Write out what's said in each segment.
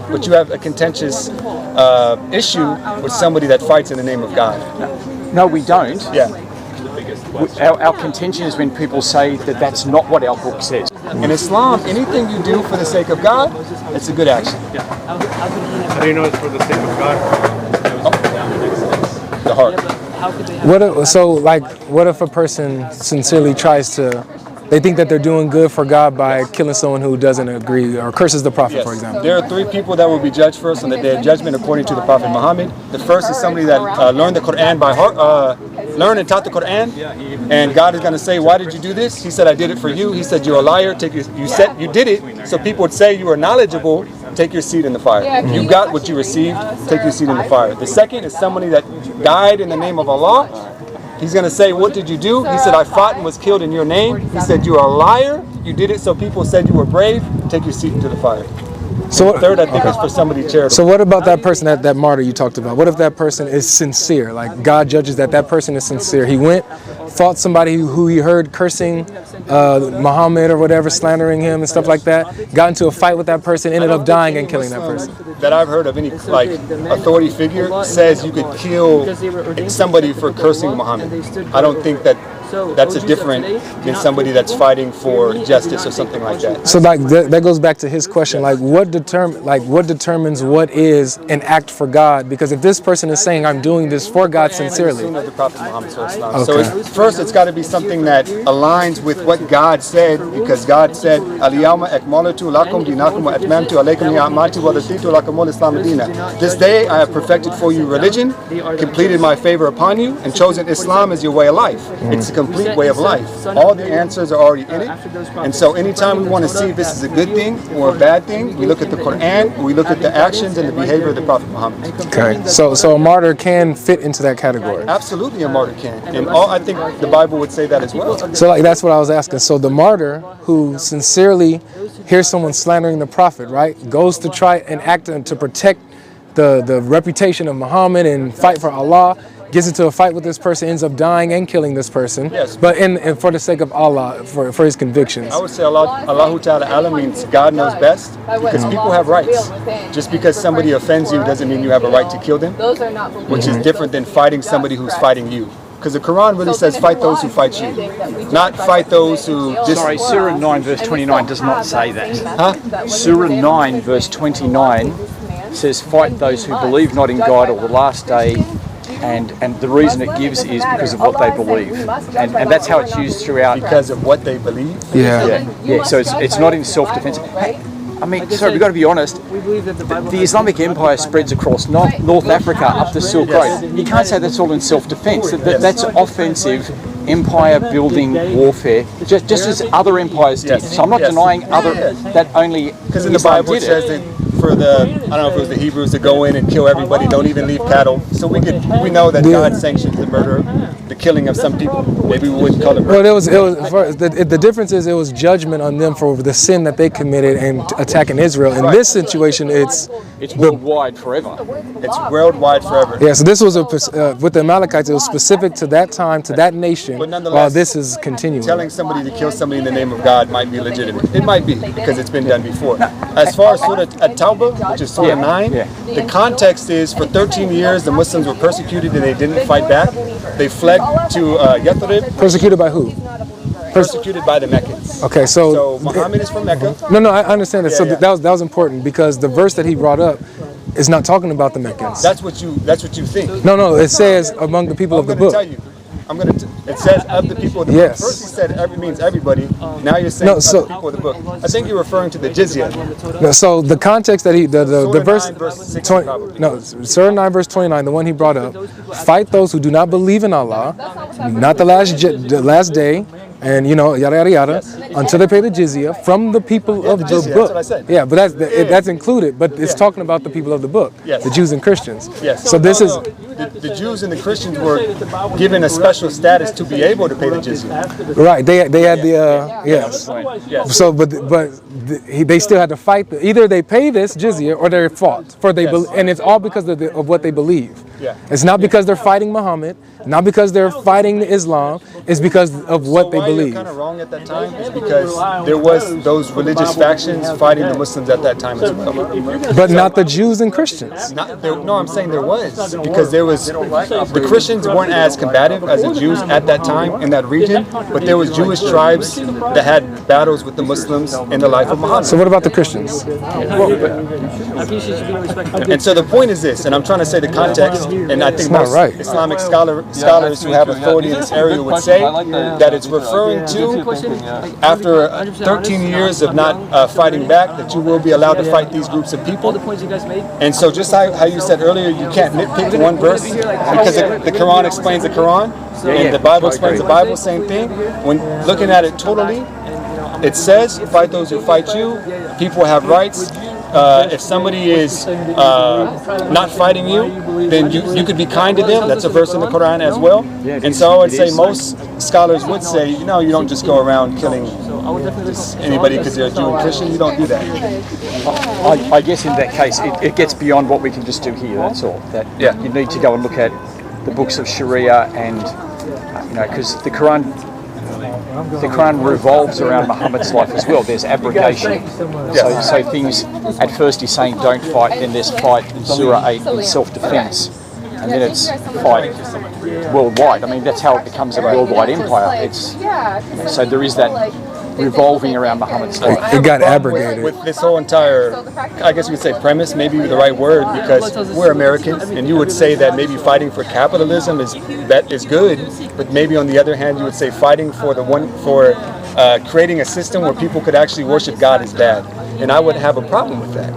but you have a contentious issue with somebody that fights in the name of God. No, we don't. Yeah. Our contention is when people say that that's not what our book says. In Islam, anything you do for the sake of God, it's a good action. How do you know it's for the sake of God? The heart. What if a person sincerely tries to, they think that they're doing good for God by killing someone who doesn't agree or curses the Prophet, for example? There are 3 people that will be judged first on the day of judgment according to the Prophet Muhammad. The first is somebody that learned the Quran by heart, learned and taught the Quran, and God is going to say, why did you do this? He said, I did it for you. He said, you're a liar. You said you did it, so people would say you are knowledgeable. Take your seat in the fire. You got what you received. Take your seat in the fire. The second is somebody that died in the name of Allah. He's going to say, what did you do? He said, I fought and was killed in your name. He said, you are a liar. You did it so people said you were brave. Take your seat into the fire. So third, I think, is for somebody charitable. So what about that person, that martyr you talked about? What if that person is sincere? Like God judges that person is sincere. He went, fought somebody who he heard cursing Muhammad or whatever, slandering him and stuff like that, got into a fight with that person, ended up dying and killing that person. That I've heard of any authority figure says you could kill somebody for cursing Muhammad. I don't think that's a different than somebody that's fighting for justice or something like that. So that goes back to his question, what determines what is an act for God? Because if this person is saying I'm doing this for God sincerely. The Prophet Muhammad. So first it's got to be something that aligns with what God said, because God said, Al-yawma akmaltu lakum dinakum wa atmamtu alaykum ni'mati wa raditu lakum al-islam dinan. This day I have perfected for you religion, completed my favor upon you, and chosen Islam as your way of life. It's a complete way of life. All the answers are already in it. And so anytime we want to see if this is a good thing or a bad thing, we look at the Quran, we look at the actions and the behavior of the Prophet Muhammad. Okay. So a martyr can fit into that category. Absolutely, a martyr can. And I think the Bible would say that as well. So that's what I was asking. So the martyr who sincerely hears someone slandering the Prophet, right, goes to try and act to protect the reputation of Muhammad and fight for Allah, gets into a fight with this person, ends up dying and killing this person, yes, but for the sake of Allah, for his convictions. I would say Allahu Ta'ala Alam means God knows best, because people have rights. Just because somebody offends you doesn't mean you have a right to kill them, which is different than fighting somebody who's fighting you. Because the Quran really says fight those who fight you, not fight those who just... Sorry, Surah 9 verse 29 does not say that. Huh? Surah 9 verse 29 says fight those who believe not in God or the last day, and the reason it gives is because of what they believe, and that's how it's used throughout. Because of what they believe? Yeah. So it's not in self-defense. Hey, I mean, sorry, we've got to be honest. The Islamic Empire spreads across North Africa up the Silk Road. You can't say that's all in self-defense. That's offensive empire-building warfare, just as other empires did. So I'm not denying that only because in the Bible it says that for the, I don't know if it was the Hebrews to go in and kill everybody, don't even leave cattle. So we know that God sanctions the murder, the killing of some people. Maybe we wouldn't call it murder. Well, the difference is it was judgment on them for the sin that they committed and attacking Israel. In this situation, it's worldwide forever. It's worldwide forever. Yeah, so this was with the Amalekites, it was specific to that time, to that nation, while this is continuing. Telling somebody to kill somebody in the name of God might be legitimate. It might be, because it's been done before. As far as Surah At-Tawbah, which is Surah 9, the context is for 13 years the Muslims were persecuted and they didn't fight back. They fled to Yathrib. Persecuted by who? Persecuted by the Meccans. Okay, so Muhammad is from Mecca. No, I understand that. That was important, because the verse that he brought up is not talking about the Meccans. That's what you think. No, it says among the people of the book. It says of the people of the book. First he said it means everybody. Now you're saying of the people of the book. I think you're referring to the jizya. No, so the context that the verse 20, no, Surah 9 verse 29, the one he brought up, fight those who do not believe in Allah, not the last day, and yada yada yada, until they pay the jizya from the people of the book. That's what I said. Yeah, but that's included, but it's talking about the people of the book, the Jews and Christians. Yes. So this is the Jews and the Christians were given a special status to be able to pay the jizya. Right. They had the yes. So but they still had to fight. Either they pay this jizya or they fought and it's all because of what they believe. Yeah. It's not because they're fighting Muhammad. not because they're fighting Islam. It's because of what they believe. Kind of wrong at that time is because there was those religious factions fighting the Muslims at that time as well. But not the Jews and Christians. No, I'm saying there was, because there was, the Christians weren't as combative as the Jews at that time in that region, but there was Jewish tribes that had battles with the Muslims in the life of Muhammad. So what about the Christians? And so the point is this, and I'm trying to say the context, and I think most Islamic scholars who have authority in this area would say that it's referring to after 13 years of not fighting back, that you will be allowed to fight these groups of people. And so just how you said earlier, you can't nitpick one verse because the Quran explains the Quran and the Bible explains the Bible, same thing. When looking at it totally, it says, fight those who fight you. People have rights. If somebody is not fighting you, then you could be kind to them. That's a verse in the Quran as well. And so I would say most scholars would say, you don't just go around killing anybody because they're a Jew and Christian. You don't do that. I guess in that case, it gets beyond what we can just do here. That's all. That you need to go and look at the books of Sharia and because the Quran revolves around Muhammad's life as well. There's abrogation. So things, at first he's saying don't fight, then there's fight in Surah 8 in self-defense, and then it's fight worldwide. I mean, that's how it becomes a worldwide empire. So there is that revolving around Muhammad's life. It got abrogated. With this whole entire, I guess we would say premise, maybe the right word, because we're Americans, and you would say that maybe fighting for capitalism is good, but maybe on the other hand, you would say fighting for creating a system where people could actually worship God is bad. And I would have a problem with that,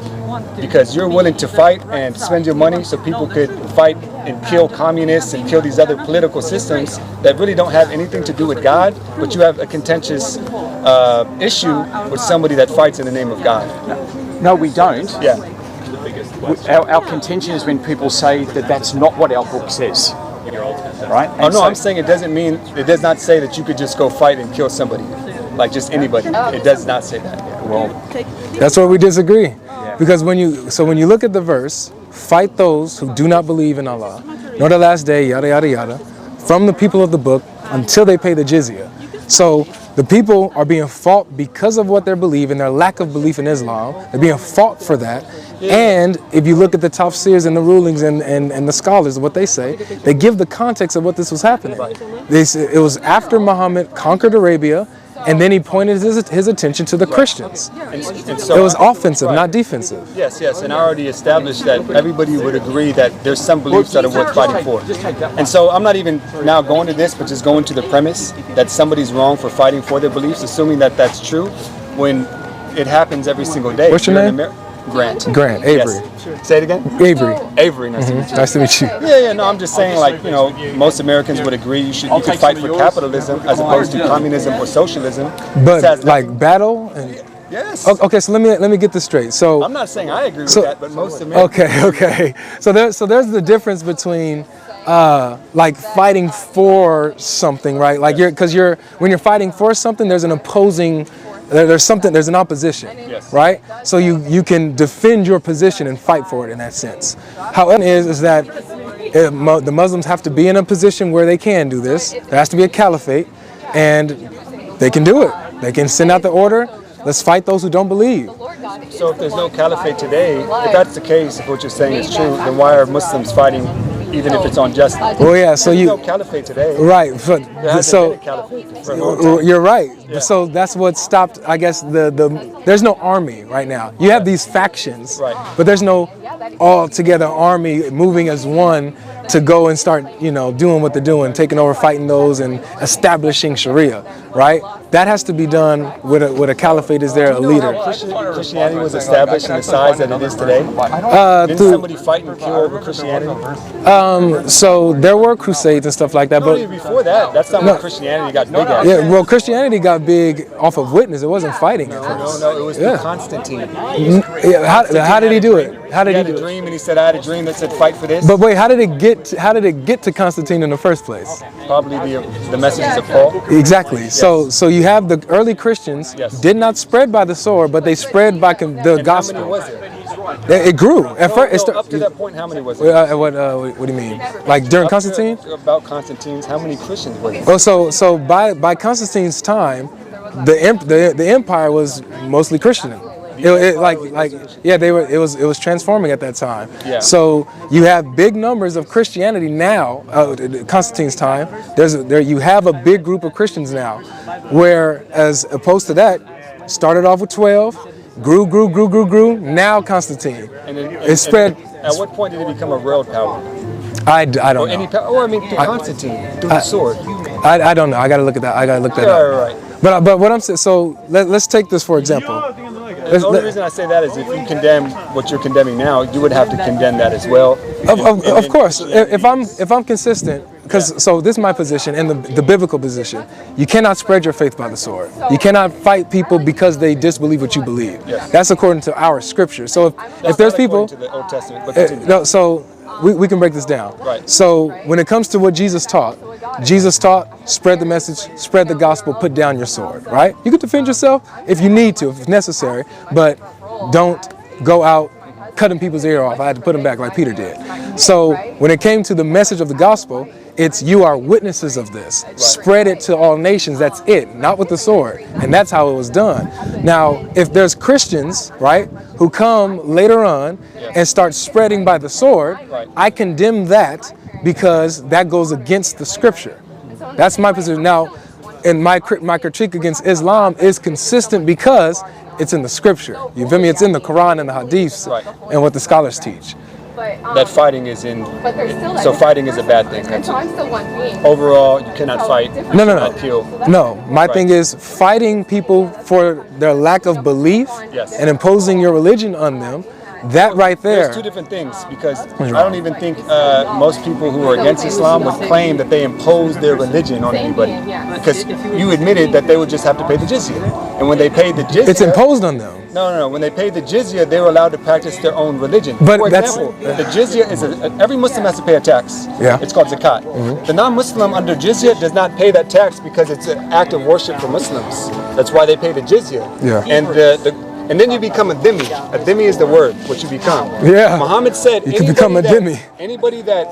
because you're willing to fight and spend your money so people could fight and kill communists and kill these other political systems that really don't have anything to do with God, but you have a contentious issue with somebody that fights in the name of God. No, we don't. Yeah. Our contention is when people say that that's not what our book says. Right? And I'm saying it does not say that you could just go fight and kill somebody, like just anybody. It does not say that. Well, that's where we disagree. Because when you look at the verse, fight those who do not believe in Allah, nor the last day, yada yada yada, from the people of the book until they pay the jizya. So the people are being fought because of what they believe and their lack of belief in Islam. They're being fought for that. And if you look at the tafsirs and the rulings and the scholars, what they say, they give the context of what this was happening. It was after Muhammad conquered Arabia, and then he pointed his attention to the Christians. And so it was offensive, not defensive. Yes, and I already established that everybody would agree that there's some beliefs that are worth fighting for. And so I'm not even now going to this, but just going to the premise that somebody's wrong for fighting for their beliefs, assuming that that's true, when it happens every single day. What's your name? Grant, Avery. Yes. Say it again? Avery, nice to meet you. Nice to meet you. Yeah, no, I'm just saying, most Americans would agree you could fight for capitalism as opposed to communism or socialism. But battle and yes. Okay, so let me get this straight. So I'm not saying I agree with that, but most Americans. Okay. So there's the difference between fighting for something, right? Like when you're fighting for something, there's an opposing. There's an opposition, right? So you can defend your position and fight for it in that sense. However, is that the Muslims have to be in a position where they can do this. There has to be a caliphate, and they can do it. They can send out the order. Let's fight those who don't believe. So if there's no caliphate today, if that's the case, if what you're saying is true, then why are Muslims fighting, even if it's unjust? Well, yeah. So there's no caliphate today. Right. So you're right. Yeah. So that's what stopped. I guess there's no army right now. You have these factions, but there's no all-together army moving as one to go and start, doing what they're doing, taking over, fighting those, and establishing Sharia, right? That has to be done with a caliphate is there, a leader. Christianity was established in the size that it is today. Didn't somebody fight and kill over Christianity? So there were crusades and stuff like that, but even before that, that's not when Christianity got big at. Yeah, well, Christianity got big off of witness. It wasn't fighting at first. No, it was through Constantine. How did he do it? He had a dream, and he said, "I had a dream that said fight for this." But wait, how did it get to Constantine in the first place? Probably the messages of Paul. Exactly. Yes. So you have the early Christians did not spread by the sword, but they spread by the gospel. How many was there? It grew. At first, Up to that point, how many was it? what do you mean? Like during Constantine? About Constantine's, how many Christians were there? Well, so by Constantine's time, the empire was mostly Christian. They were. It was transforming at that time. Yeah. So you have big numbers of Christianity now. Constantine's time, you have a big group of Christians now, where as opposed to that, started off with 12, grew. Now Constantine, it spread. At what point did it become a world power? I don't know. Through Constantine, through the sword. I don't know. I gotta look at that. I gotta look that up. Right. But what I'm saying, so let's take this for example. The only reason I say that is if you condemn what you're condemning now, you would have to condemn that as well. Of course, if I'm consistent, because so this is my position and the biblical position. You cannot spread your faith by the sword. You cannot fight people because they disbelieve what you believe. Yes. That's according to our scripture. So if there's people, to the Old Testament, but continue. no, so we can break this down. Right. So when it comes to what Jesus taught, spread the message, spread the gospel, put down your sword, right? You can defend yourself if you need to, if necessary, but don't go out cutting people's ear off. I had to put them back like Peter did. So when it came to the message of the gospel, it's you are witnesses of this. Spread it to all nations. That's it, not with the sword. And that's how it was done. Now, if there's Christians, right, who come later on and start spreading by the sword, I condemn that because that goes against the scripture. That's my position. Now, and my critique against Islam is consistent because it's in the scripture. You feel me? It's in the Quran and the Hadiths and what the scholars teach. That fighting is in. So fighting is a bad thing. Overall, you cannot fight. No. Kill. No, my thing is fighting people for their lack of belief and imposing your religion on them. That right there. There's two different things because I don't even think most people who are against Islam would claim that they impose their religion on anybody. Because you admitted that they would just have to pay the jizya. And when they paid the jizya... It's imposed on them. No. When they paid the jizya, they were allowed to practice their own religion. But for example, the jizya is every Muslim has to pay a tax. Yeah. It's called zakat. Mm-hmm. The non-Muslim under jizya does not pay that tax because it's an act of worship for Muslims. That's why they pay the jizya. Yeah. And then you become a dhimmi. A dhimmi is the word, what you become. Yeah. Muhammad said, you can become a dhimmi. Anybody that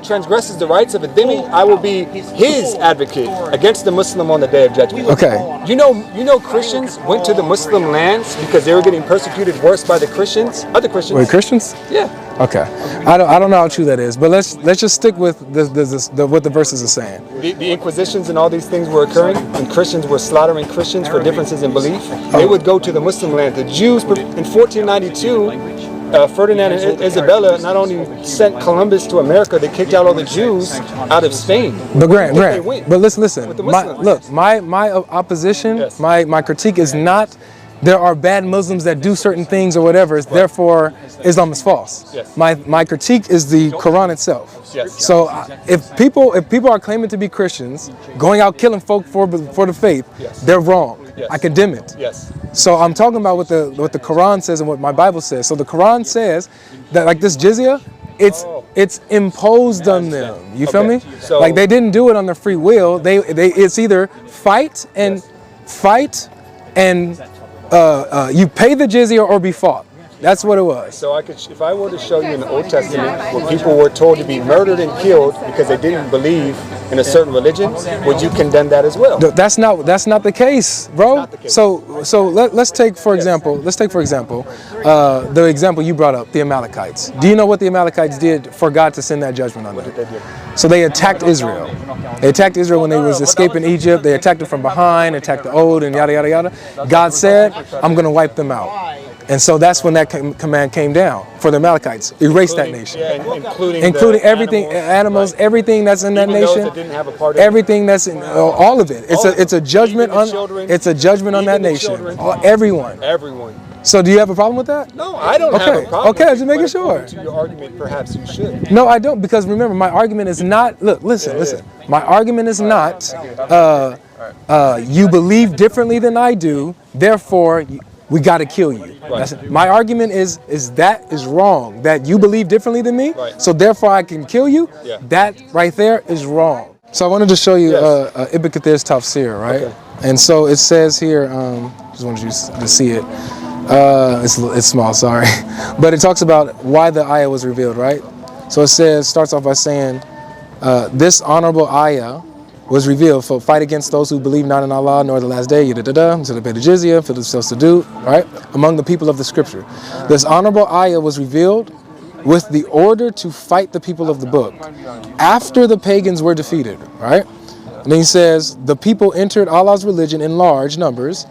transgresses the rights of a dhimmi, I will be his advocate against the Muslim on the Day of Judgment. Okay. You know Christians went to the Muslim lands because they were getting persecuted worse by the Christians, other Christians. Wait, Christians? Yeah. Okay. I don't know how true that is, but let's just stick with what the verses are saying. The Inquisitions and all these things were occurring, and Christians were slaughtering Christians for differences in belief. They would go to the Muslim land. The Jews in 1492, Ferdinand and Isabella not only sent Columbus to America, they kicked out all the Jews out of Spain. But Grant, but listen. My opposition, Yes. my critique is not there are bad Muslims that do certain things or whatever. Therefore, Islam is false. Yes. My critique is the Quran itself. Yes. So if people are claiming to be Christians, going out killing folk for the faith, they're wrong. Yes. I condemn it. Yes. So I'm talking about what the Quran says and what my Bible says. So the Quran says that like this jizya, it's imposed on them. You feel me? So, like they didn't do it on their free will. It's either fight and you pay the jizya or be fought. That's what it was. So if I were to show you in the Old Testament where people were told to be murdered and killed because they didn't believe in a certain religion, would you condemn that as well? That's not the case, bro. Not the case. So let's take for example the example you brought up, the Amalekites. Do you know what the Amalekites did for God to send that judgment on them? What did they do? So they attacked Israel. They attacked Israel when they was escaping Egypt. They attacked it from behind, attacked the old, and yada yada yada. God said, "I'm going to wipe them out." And so that's when that command came down for the Amalekites. Erase that nation. Including everything, animals, everything that's in that nation. That didn't have a part of everything that's in all of it. It's a judgment on that nation. Everyone. Everyone. So do you have a problem with that? No, I don't have a problem. Okay, just making sure. To your argument, perhaps you should. No, I don't, because remember, my argument is not. Look, listen. My argument is not. You believe differently than I do, therefore we got to kill you. My argument is that is wrong. That you believe differently than me, so therefore I can kill you. Yeah. That right there is wrong. So I wanted to show you Ibn Kathir's Tafsir, right? Okay. And so it says here. Just wanted you to see it. It's small, sorry. But it talks about why the ayah was revealed, right? So it starts off by saying, this honorable ayah was revealed for fight against those who believe not in Allah nor the last day, so they pay the jizya, for themselves to do, right? Among the people of the scripture. This honorable ayah was revealed with the order to fight the people of the book after the pagans were defeated, right? And then he says, the people entered Allah's religion in large numbers,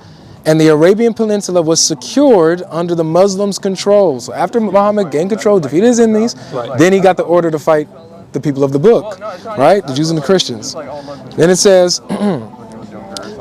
and the Arabian Peninsula was secured under the Muslims' control. So after Muhammad gained control, defeated his enemies, then he got the order to fight the people of the book, right? The Jews and the Christians. Then it says,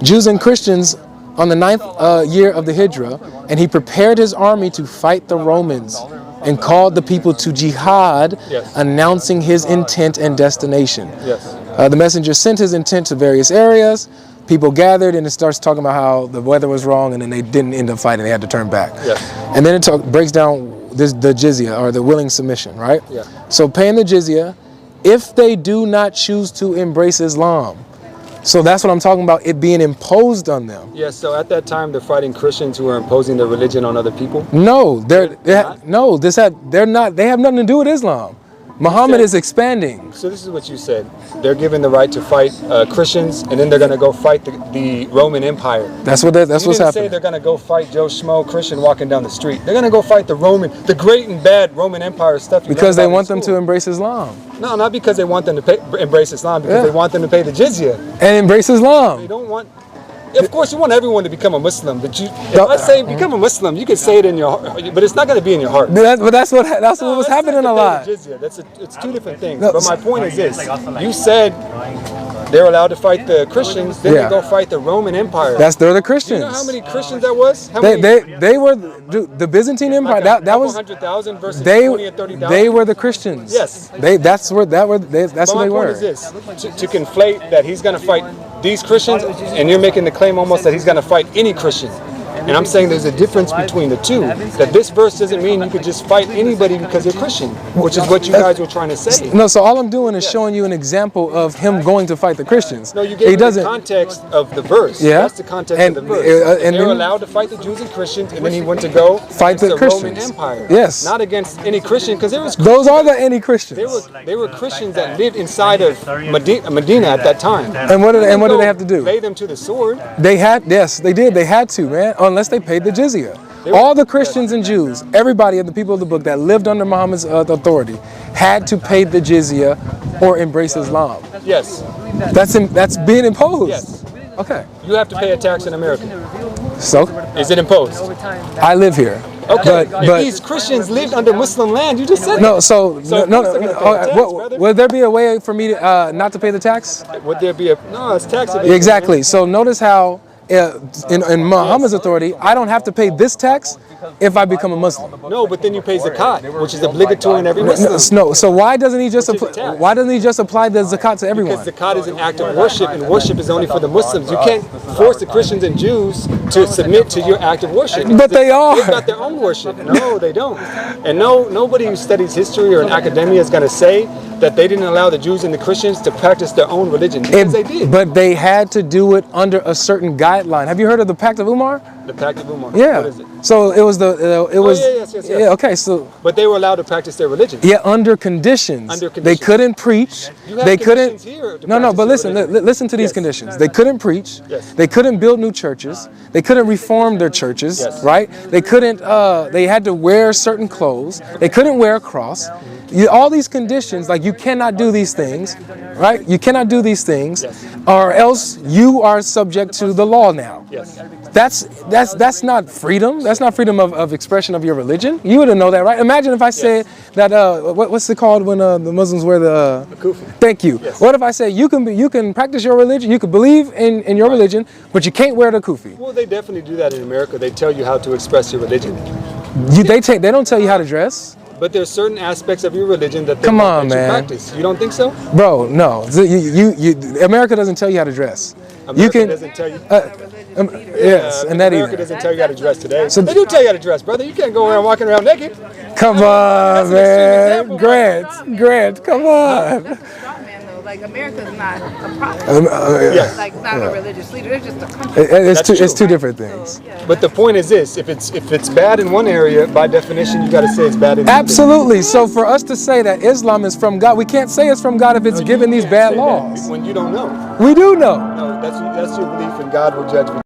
Jews and Christians on the 9th year of the Hijrah, and he prepared his army to fight the Romans and called the people to jihad, announcing his intent and destination. The messenger sent his intent to various areas. People gathered, and it starts talking about how the weather was wrong, and then they didn't end up fighting. They had to turn back. And then it breaks down the jizya, or the willing submission, right? So paying the jizya, if they do not choose to embrace Islam. So that's what I'm talking about, it being imposed on them. Yeah, so at that time they're fighting Christians who are imposing their religion on other people? No, they have nothing to do with Islam. Muhammad is expanding. So this is what you said. They're given the right to fight Christians, and then they're going to go fight the Roman Empire. That's what's happening. You didn't say they're going to go fight Joe Schmo Christian walking down the street. They're going to go fight the great and bad Roman Empire stuff. Because they want them to embrace Islam. No, not because they want them to embrace Islam, because they want them to pay the jizya. And embrace Islam. They don't want... Of course, you want everyone to become a Muslim, but if I say become a Muslim, you can say it in your heart, but it's not going to be in your heart. But that's what was happening a lot. It's two different things. But my point is this: you said they're allowed to fight the Christians, then they go fight the Roman Empire. They're the Christians. Do you know how many Christians that was? They were the Byzantine Empire. That was 100,000 versus 20 or 30,000. They were the Christians. Yes. That's what they were. My point is this: to conflate that he's going to fight these Christians, and you're making the claim almost that he's going to fight any Christian. And I'm saying there's a difference between the two. That this verse doesn't mean you could just fight anybody because they're Christian, which is what you guys were trying to say. No, so all I'm doing is showing you an example of him going to fight the Christians. No, you gave me the context of the verse. Yeah. That's the context of the verse. And they're allowed to fight the Jews and Christians, and then he went to go fight the Roman Empire. Yes. Not against any Christian, because there was those are the any Christians. They were Christians that lived inside of Medina at that time. And what did they have to do? Lay them to the sword. They did. They had to, man, unless they paid the jizya. All the Christians and Jews, everybody of the people of the book that lived under Muhammad's authority had to pay the jizya or embrace Islam. Yes. That's being imposed. Yes. Okay. You have to pay a tax in America. So? Is it imposed? I live here. Okay, but these Christians lived under Muslim land. You just said no. that. So would there be a way for me to, not to pay the tax? Would there be no? It's tax evasion. Exactly. So notice how in Muhammad's authority, I don't have to pay this tax if I become a Muslim. No, but then you pay zakat, which is obligatory in every Muslim. No. So why doesn't he just apply the zakat to everyone? Because zakat is an act of worship, and worship is only for the Muslims. You can't force the Christians and Jews to submit to your act of worship. But they are. They've got their own worship. No, they don't. And nobody who studies history or in academia is going to say that they didn't allow the Jews and the Christians to practice their own religion, because they did. But they had to do it under a certain guideline. Have you heard of the Pact of Umar? The Pact of Umar. Yeah. What is it? So it was yes. Yeah. Okay. So. But they were allowed to practice their religion. Yeah, under conditions. They couldn't preach. They couldn't. No. But listen to these conditions. They couldn't preach. Yes. They couldn't build new churches. They couldn't reform their churches. Yes. Right. They couldn't. They had to wear certain clothes. They couldn't wear a cross. All these conditions, like you cannot do these things, right? You cannot do these things, or else you are subject to the law now. Yes. That's not freedom. That's not freedom of expression of your religion. You wouldn't know that, right? Imagine if I said that what's it called when the Muslims wear the kufi. Thank you. Yes. What if I say you can practice your religion, you can believe in your religion, but you can't wear the kufi? Well, they definitely do that in America. They tell you how to express your religion. They don't tell you how to dress. But there's certain aspects of your religion that they practice. You don't think so? Bro, no. America doesn't tell you how to dress. America doesn't tell you. Yes, and that America doesn't tell you how to dress today. So they do tell you how to dress, brother. You can't go around walking around naked. Come on, man. Grant, come on. like America's not a prophet. Yes. Like not a religious leader. They're just a country. It's two different things. But the point is this: if it's bad in one area, by definition, you got to say it's bad in the other. Absolutely. So for us to say that Islam is from God, we can't say it's from God if it's given these bad laws. When you don't know. We do know. No, that's your belief, and God will judge.